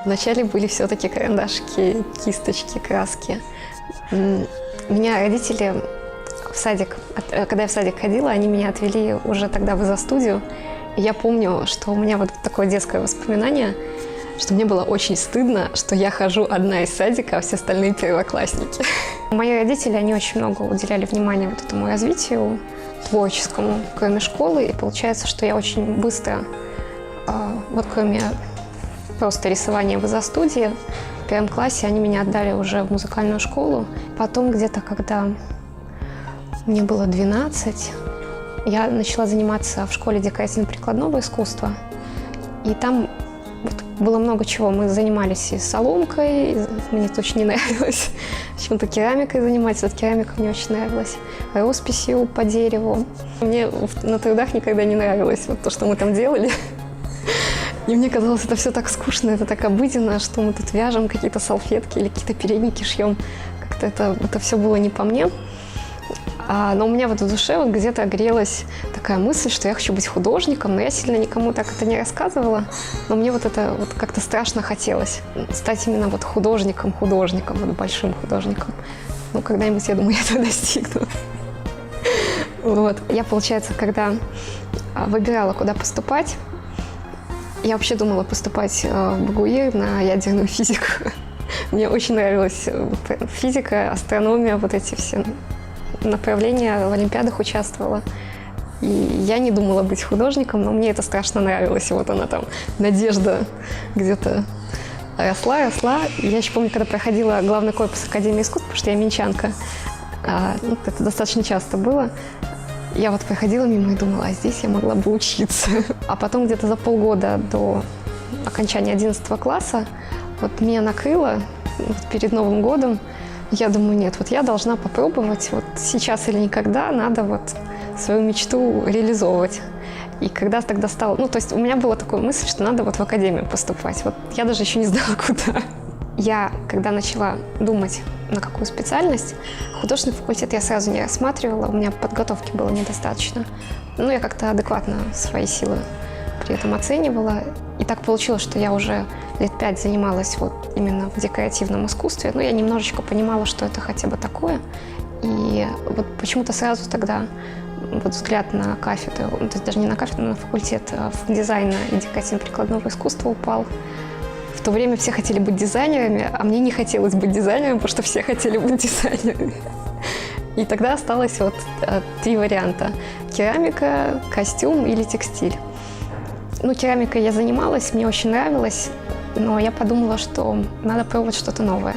Вначале были все-таки карандашики, кисточки, краски. Меня родители в садик, когда я в садик ходила, они меня отвели уже тогда в изо-студию. И я помню, что у меня вот такое детское воспоминание, что мне было очень стыдно, что я хожу одна из садика, а все остальные первоклассники. Мои родители, они очень много уделяли внимания вот этому развитию творческому, кроме школы. И получается, что я очень быстро, вот кроме просто рисования в изо-студии, в первом классе они меня отдали уже в музыкальную школу. Потом где-то, когда мне было 12, я начала заниматься в школе декоративно-прикладного искусства. И там вот было много чего. Мы занимались и соломкой, мне это очень не нравилось. Почему-то керамикой занимались, вот керамика мне очень нравилась. Росписью по дереву. Мне на трудах никогда не нравилось вот то, что мы там делали. И мне казалось, это все так скучно, это так обыденно, что мы тут вяжем какие-то салфетки или какие-то передники шьем. Как-то это все было не по мне. Но у меня вот в душе вот где-то грелась такая мысль, что я хочу быть художником, но я сильно никому так это не рассказывала. Но мне вот это вот как-то страшно хотелось стать именно вот художником, вот большим художником. Ну, когда-нибудь, я думаю, я этого достигну. Вот. Я, получается, когда выбирала, куда поступать, я вообще думала поступать в БГУИ на ядерную физику. Мне очень нравилась физика, астрономия, вот эти все направления, в олимпиадах участвовала. И я не думала быть художником, но мне это страшно нравилось. И вот она там, надежда где-то росла. И я еще помню, когда проходила главный корпус Академии искусств, потому что я минчанка, это достаточно часто было. Я вот проходила мимо и думала, а здесь я могла бы учиться. А потом где-то за полгода до окончания 11 класса вот меня накрыло вот перед Новым годом. Я думаю, нет, вот я должна попробовать, вот сейчас или никогда надо вот свою мечту реализовывать. И когда тогда стало, то есть у меня была такая мысль, что надо вот в академию поступать. Вот я даже еще не знала, куда. Я, когда начала думать, на какую специальность, художественный факультет я сразу не рассматривала, у меня подготовки было недостаточно. Я как-то адекватно свои силы при этом оценивала. И так получилось, что я уже лет 5 занималась вот именно в декоративном искусстве. Я немножечко понимала, что это хотя бы такое. И вот почему-то сразу тогда вот взгляд на кафедру, то есть даже не на кафедру, но на факультет дизайна и декоративно-прикладного искусства упал. В то время все хотели быть дизайнерами, а мне не хотелось быть дизайнером, потому что все хотели быть дизайнерами. И тогда осталось вот 3 варианта: керамика, костюм или текстиль. Керамикой я занималась, мне очень нравилось, но я подумала, что надо пробовать что-то новое.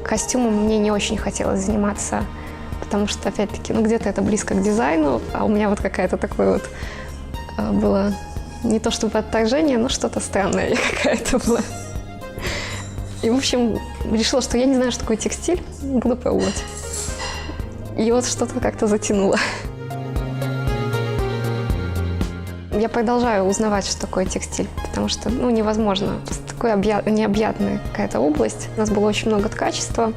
Костюмом мне не очень хотелось заниматься, потому что, опять-таки, где-то это близко к дизайну, а у меня вот какая-то такое вот было не то чтобы отторжение, но что-то странное какая-то была. И, в общем, решила, что я не знаю, что такое текстиль, буду пробовать. И вот что-то как-то затянуло. Я продолжаю узнавать, что такое текстиль, потому что, невозможно. Такая необъятная какая-то область. У нас было очень много ткачества,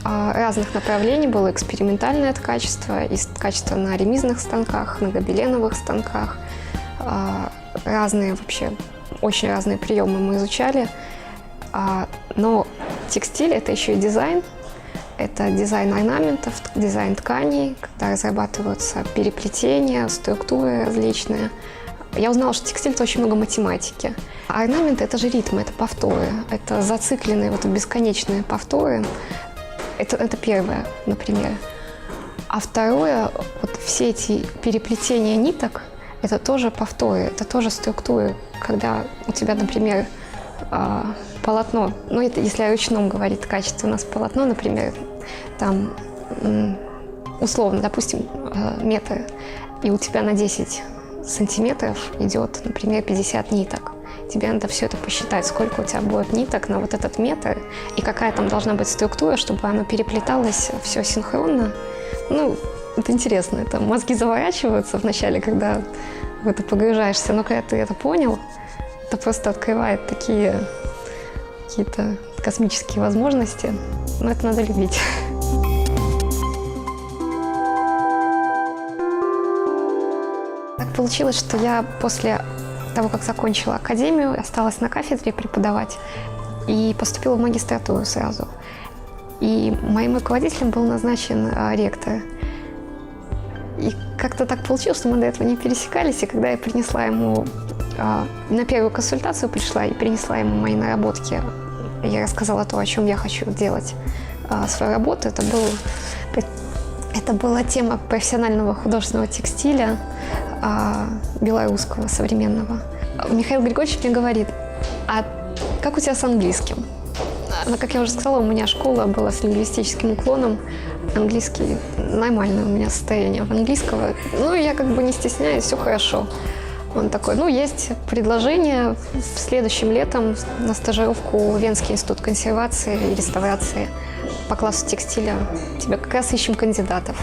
разных направлений. Было экспериментальное ткачество, и ткачество на ремизных станках, на гобеленовых станках. Разные вообще, очень разные приемы мы изучали. Но текстиль – это еще и дизайн. Это дизайн орнаментов, дизайн тканей, когда разрабатываются переплетения, структуры различные. Я узнала, что текстиль – это очень много математики. А орнаменты – это же ритмы, это повторы, это зацикленные, бесконечные повторы. Это первое, например. А второе, все эти переплетения ниток – это тоже повторы, это тоже структуры. Когда у тебя, например, полотно, это если о ручном говорить качестве, у нас полотно, например, там условно, допустим, метр, и у тебя на 10 сантиметров идет, например, 50 ниток. Тебе надо все это посчитать, сколько у тебя будет ниток на вот этот метр, и какая там должна быть структура, чтобы оно переплеталось все синхронно. Это интересно, это мозги заворачиваются вначале, когда в это погружаешься, но когда ты это понял, это просто открывает такие какие-то космические возможности. Но это надо любить. Так получилось, что я после того, как закончила академию, осталась на кафедре преподавать и поступила в магистратуру сразу. И моим руководителем был назначен ректор. И как-то так получилось, что мы до этого не пересекались, и когда я принесла ему, на первую консультацию пришла и принесла ему мои наработки, я рассказала то, о чем я хочу делать свою работу. Это была тема профессионального художественного текстиля, белорусского, современного. Михаил Григорьевич мне говорит: а как у тебя с английским? Но, как я уже сказала, у меня школа была с лингвистическим уклоном. Английский нормальное у меня состояние в английского. Ну, я как бы не стесняюсь, все хорошо. Он такой: ну, есть предложение следующим летом на стажировку в Венский институт консервации и реставрации по классу текстиля. Тебе как раз ищем кандидатов.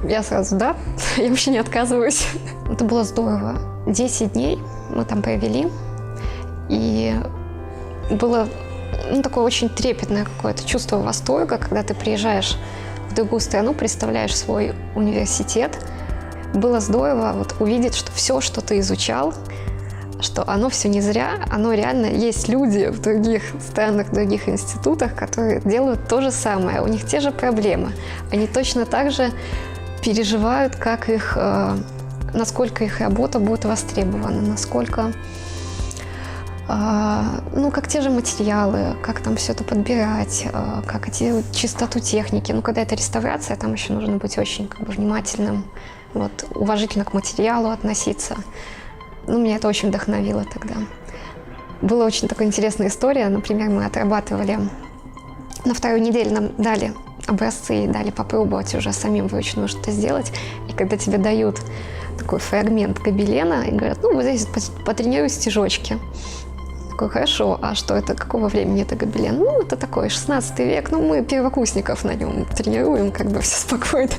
Я сразу: да, я вообще не отказываюсь. Это было здорово. 10 дней мы там провели. И было такое очень трепетное какое-то чувство восторга, когда ты приезжаешь в другую страну, представляешь свой университет. Было здорово вот увидеть, что все, что ты изучал, что оно все не зря, оно реально есть люди в других странах, в других институтах, которые делают то же самое, у них те же проблемы. Они точно так же переживают, как их, насколько их работа будет востребована, насколько, как те же материалы, как там все это подбирать, как чистоту техники. Когда это реставрация, там еще нужно быть очень внимательным, уважительно к материалу относиться. Меня это очень вдохновило тогда. Была очень такая интересная история. Например, мы отрабатывали на вторую неделю, нам дали образцы, дали попробовать уже самим вручную что-то сделать. И когда тебе дают такой фрагмент гобелена и говорят: вот здесь потренируй стежочки. Такой: хорошо, а что это, какого времени это гобелен? Это такой 16 век, мы первокурсников на нем тренируем, все спокойно.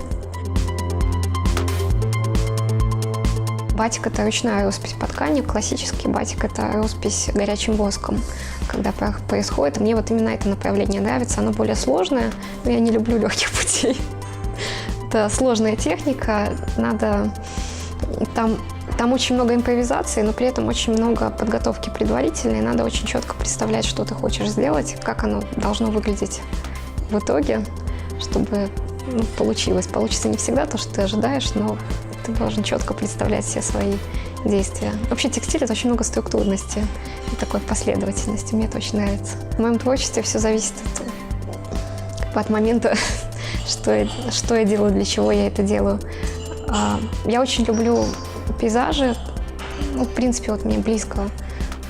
Батик – это ручная роспись по ткани, классический батик – это роспись горячим воском. Когда происходит, мне именно это направление нравится, оно более сложное, но я не люблю легких путей. Это сложная техника, там очень много импровизации, но при этом очень много подготовки предварительной, надо очень четко представлять, что ты хочешь сделать, как оно должно выглядеть в итоге, чтобы получилось. Получится не всегда то, что ты ожидаешь, но ты должен четко представлять все свои действия. Вообще текстиль – это очень много структурности и такой последовательности. Мне это очень нравится. В моем творчестве все зависит от момента, что я делаю, для чего я это делаю. Я очень люблю пейзажи. В принципе, мне близко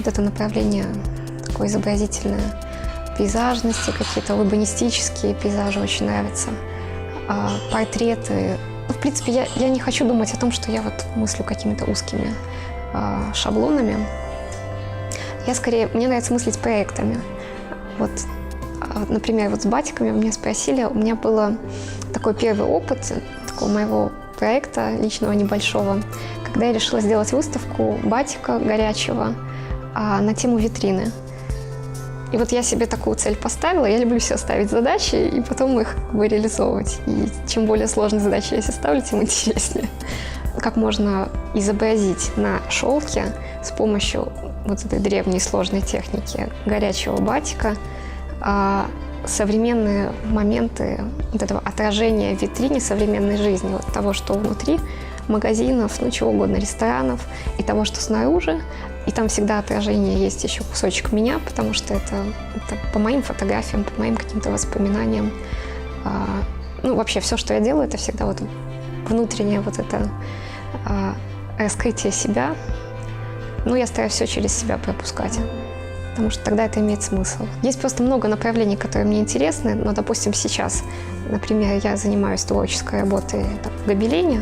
это направление такое изобразительное. Пейзажности, какие-то урбанистические пейзажи очень нравятся. Портреты. В принципе, я не хочу думать о том, что я мыслю какими-то узкими шаблонами. Мне нравится мыслить проектами. Например, с батиками меня спросили, у меня был такой первый опыт такого моего проекта личного небольшого, когда я решила сделать выставку батика горячего на тему витрины. И я себе такую цель поставила. Я люблю себе ставить задачи и потом их реализовывать. И чем более сложные задачи я себе ставлю, тем интереснее. Как можно изобразить на шелке с помощью этой древней сложной техники горячего батика современные моменты этого отражения в витрине современной жизни, того, что внутри магазинов, чего угодно, ресторанов, и того, что снаружи. И там всегда отражение есть еще кусочек меня, потому что это по моим фотографиям, по моим каким-то воспоминаниям. Вообще все, что я делаю, это всегда внутреннее это раскрытие себя. Я стараюсь все через себя пропускать, потому что тогда это имеет смысл. Есть просто много направлений, которые мне интересны, но, допустим, сейчас, например, я занимаюсь творческой работой в гобелене.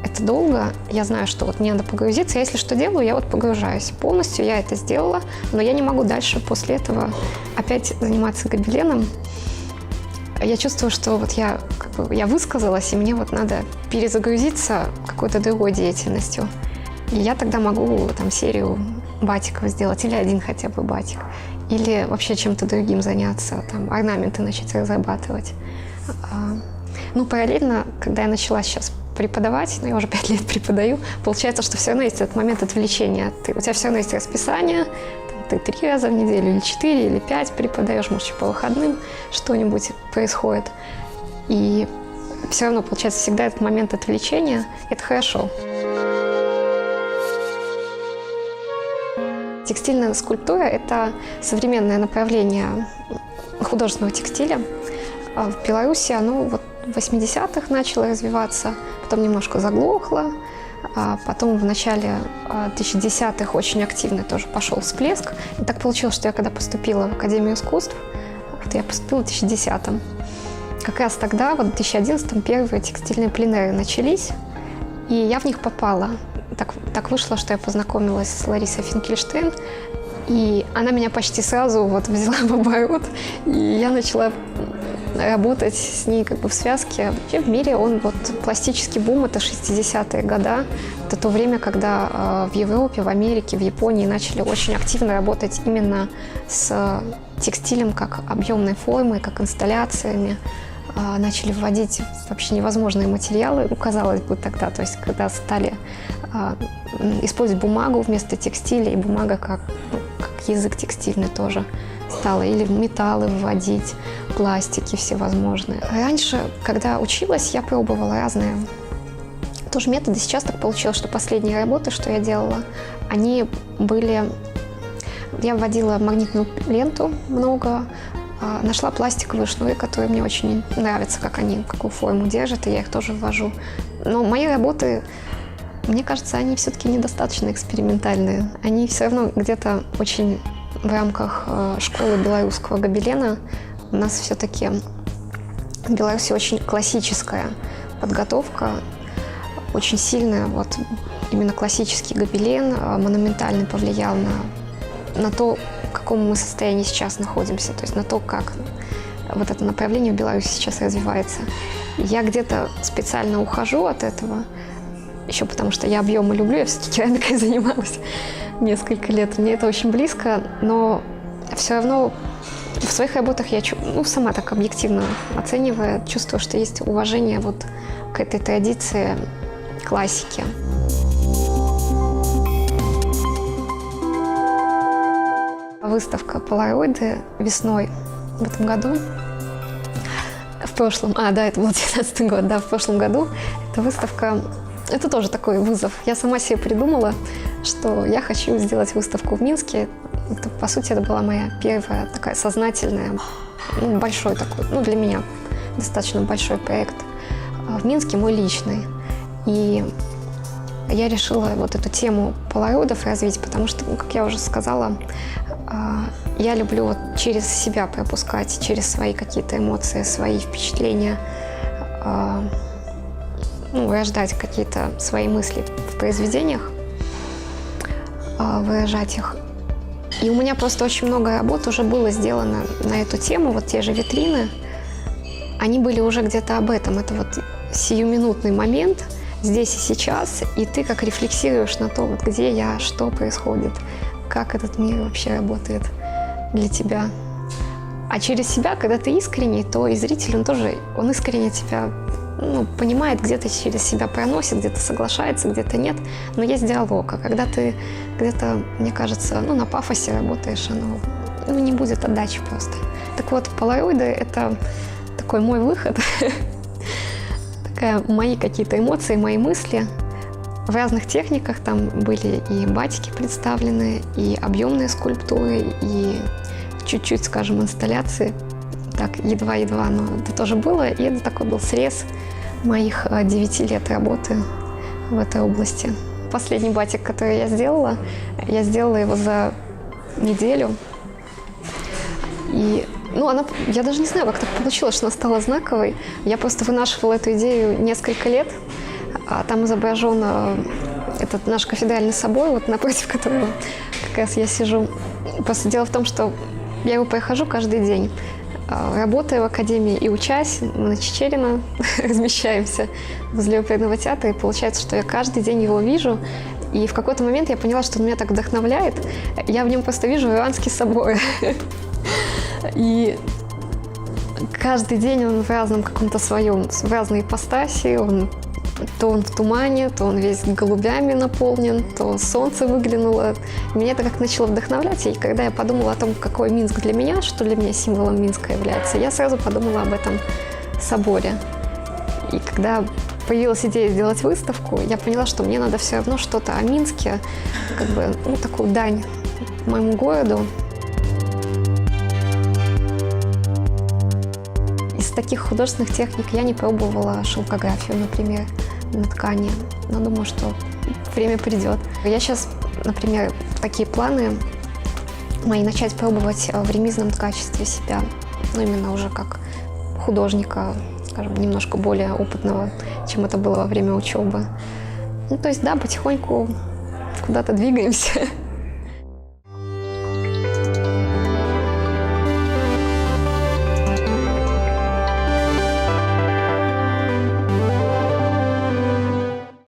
Это долго, я знаю, что мне надо погрузиться. Я, если что делаю, я погружаюсь полностью, я это сделала, но я не могу дальше после этого опять заниматься гобеленом. Я чувствую, что я высказалась, и мне надо перезагрузиться какой-то другой деятельностью. И я тогда могу серию батиков сделать, или один хотя бы батик, или вообще чем-то другим заняться, орнаменты начать разрабатывать. Параллельно, когда я начала сейчас преподавать, но я уже 5 лет преподаю, получается, что все равно есть этот момент отвлечения. У тебя все равно есть расписание, ты 3 раза в неделю, или 4, или 5 преподаешь, может, еще по выходным что-нибудь происходит. И все равно, получается, всегда этот момент отвлечения – это хорошо. Текстильная скульптура – это современное направление художественного текстиля. В Беларуси оно вот в 80-х начало развиваться, потом немножко заглохло, а потом в начале 2010-х очень активно тоже пошел всплеск. И так получилось, что я когда поступила в Академию искусств, вот я поступила в 2010-м, как раз тогда, вот в 2011-м, первые текстильные пленэры начались, и я в них попала. Так вышло, что я познакомилась с Ларисой Финкельштейн, и она меня почти сразу вот взяла в оборот, и я начала работать с ней как бы в связке. Вообще в мире пластический бум – это 60-е годы. Это то время, когда в Европе, в Америке, в Японии начали очень активно работать именно с текстилем как объемной формой, как инсталляциями. Начали вводить вообще невозможные материалы, казалось бы, тогда, то есть когда стали использовать бумагу вместо текстиля, и бумага как язык текстильный тоже стала, или металлы вводить, пластики всевозможные. Раньше, когда училась, я пробовала разные тоже методы. Сейчас так получилось, что последние работы, что я делала, они были... Я вводила магнитную ленту много, нашла пластиковые шнуры, которые мне очень нравятся, какую форму держат, и я их тоже ввожу. Но мои работы, мне кажется, они все-таки недостаточно экспериментальные. Они все равно где-то очень в рамках школы белорусского гобелена. У нас все-таки в Беларуси очень классическая подготовка, очень сильная. Вот именно классический гобелен монументальный повлиял на то, в каком мы состоянии сейчас находимся, то есть на то, как вот это направление в Беларуси сейчас развивается. Я где-то специально ухожу от этого, еще потому что я объемы люблю, я все-таки керамикой занималась несколько лет, мне это очень близко, но все равно в своих работах я сама так объективно оценивая, чувствую, что есть уважение вот к этой традиции классики. Выставка «Полароиды» весной в этом году. В прошлом, это был 2019 год, в прошлом году эта выставка, это тоже такой вызов. Я сама себе придумала, что я хочу сделать выставку в Минске. По сути, это была моя первая такая сознательная, большой такой, для меня достаточно большой проект в Минске, мой личный. И я решила вот эту тему полароидов развить, потому что, как я уже сказала, я люблю вот через себя пропускать, через свои какие-то эмоции, свои впечатления, рождать какие-то свои мысли в произведениях, выражать их. И у меня просто очень много работ уже было сделано на эту тему. Вот те же витрины, они были уже где-то об этом. Это вот сиюминутный момент, здесь и сейчас, и ты как рефлексируешь на то, вот где я, что происходит, как этот мир вообще работает для тебя. А через себя, когда ты искренний, то и зритель, он искренне тебя понимает, где-то через себя проносит, где-то соглашается, где-то нет. Но есть диалог. А когда ты где-то, мне кажется, на пафосе работаешь, оно не будет отдачи просто. Так вот, полароиды – это такой мой выход, мои какие-то эмоции, мои мысли. В разных техниках там были и батики представлены, и объемные скульптуры, и чуть-чуть, скажем, инсталляции. Так, едва-едва, но это тоже было. И это такой был срез моих 9 лет работы в этой области. Последний батик, который я сделала его за неделю. И я даже не знаю, как так получилось, что она стала знаковой. Я просто вынашивала эту идею несколько лет. Там изображен этот наш кафедральный собор, вот напротив которого как раз я сижу. Просто дело в том, что я его прохожу каждый день. Работая в академии и учась, мы на Чичерина размещаемся возле оперного театра, и получается, что я каждый день его вижу. И в какой-то момент я поняла, что он меня так вдохновляет. Я в нем просто вижу Иоаннский собор. И каждый день он в разном каком-то своем, в разной ипостаси, он То он в тумане, то он весь голубями наполнен, то солнце выглянуло. Меня это как начало вдохновлять. И когда я подумала о том, какой Минск для меня, что для меня символом Минска является, я сразу подумала об этом соборе. И когда появилась идея сделать выставку, я поняла, что мне надо все равно что-то о Минске, как бы, ну, такую дань моему городу. Из таких художественных техник я не пробовала шелкографию, например, на ткани, но думаю, что время придет. Я сейчас, например, такие планы мои начать пробовать в ремизном ткачестве себя, ну, именно уже как художника, скажем, немножко более опытного, чем это было во время учебы. Ну, то есть, да, потихоньку куда-то двигаемся.